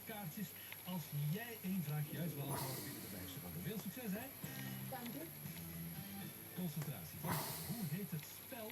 kaartjes. Als jij één vraag juist beantwoordt binnen de 5 seconden. Veel succes, hè? Dank u. Concentratie. Hoe heet het spel?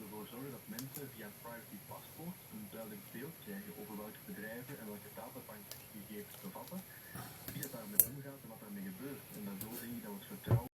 Ervoor zorgen dat mensen via een privacy paspoort een duidelijk beeld krijgen over welke bedrijven en welke databankgegevens bevatten, wie het daarmee omgaat en wat daarmee gebeurt. En dan zo denk ik dat we het vertrouwen.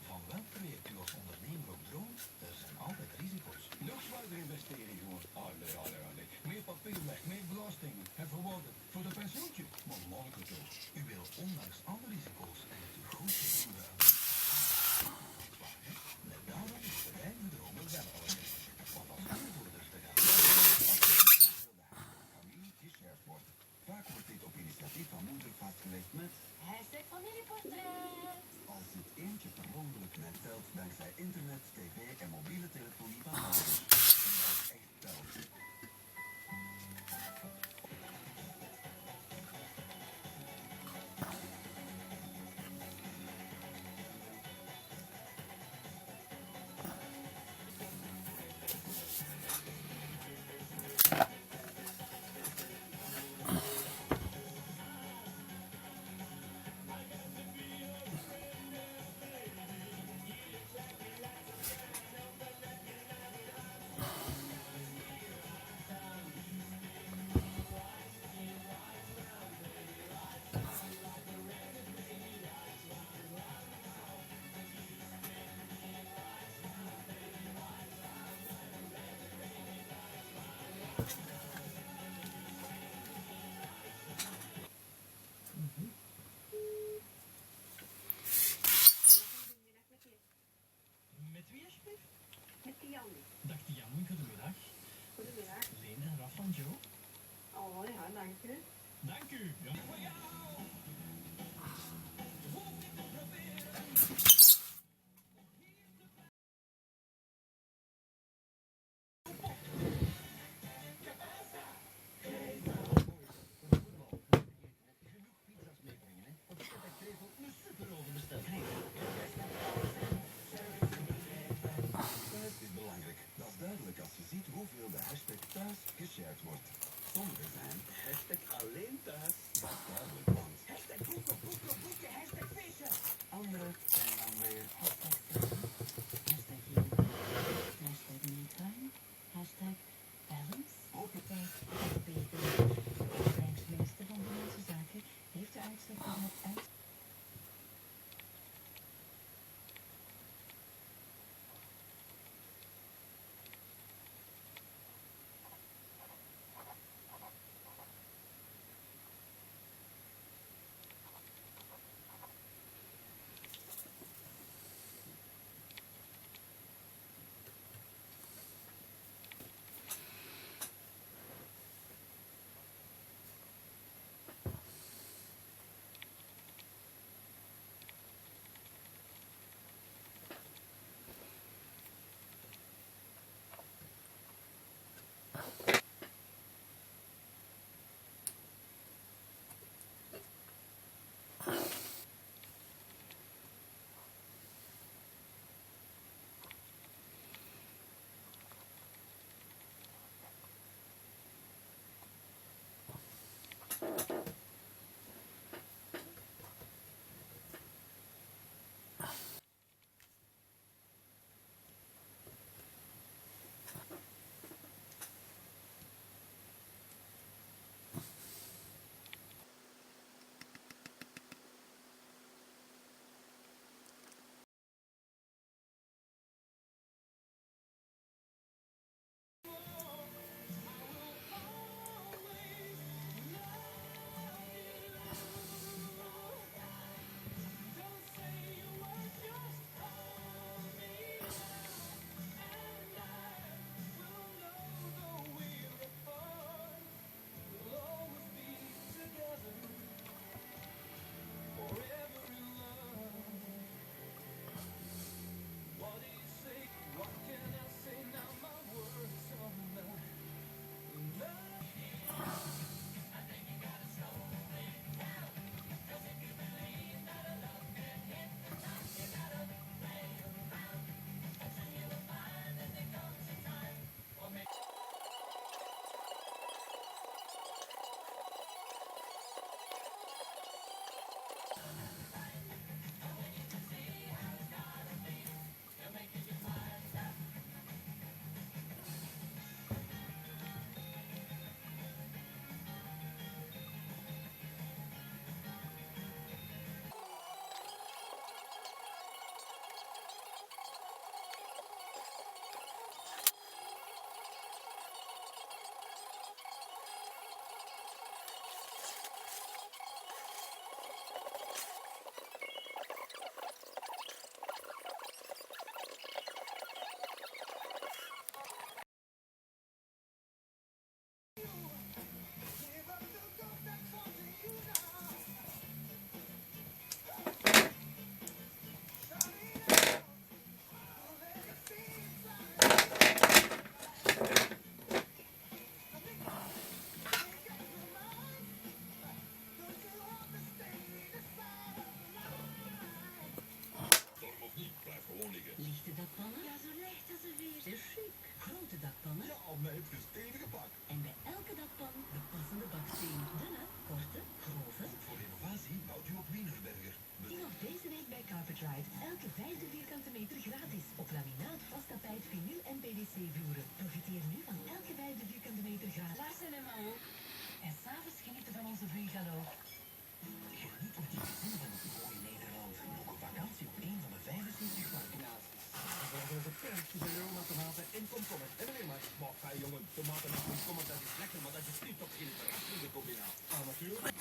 Van welk project u als ondernemer ook droomt, er zijn altijd risico's. Nog zwaarder investeren gewoon. Allee. Meer papier weg, meer belasting. En voor wat? Voor de pensioentje. Maar mogelijk toch. U wil ondanks alle risico's en het goed goede net daarom is de reine dromen wel allereerst. Want als aanvoerders te gaan, familie shared wordt. Vaak wordt dit op initiatief van moeder vastgelegd met #familieportret. als het eentje per ongeluk net telt dankzij internet, tv en mobiele telefonie van ouders. En dat echt telt. Lichte dakpannen? Ja, zo licht als een veer. Is chic. Grote dakpannen? Ja, met stevige pak. En bij elke dakpan de passende baksteen. Dunne, korte, grove. Voor renovatie bouwt u op Wienerberger. Nog deze week bij Carpetride. Elke 5e vierkante meter gratis. Op laminaat, vast vinyl en PVC-vloeren. Profiteer nu van elke 5e vierkante meter gratis. Larsen en Mao. En s'avonds genieten van onze bungalow. Geniet met je gezin van het mooie Nederland. Boek een vakantie op een van de 75 parkplaatsen. Voor de perk de Roma-tomaten en komkommer. En alleen maar. Maar jongen, tomaten en komkommer, dat is lekker, maar dat is niet op geen verrassende combinatie. Ah, natuurlijk.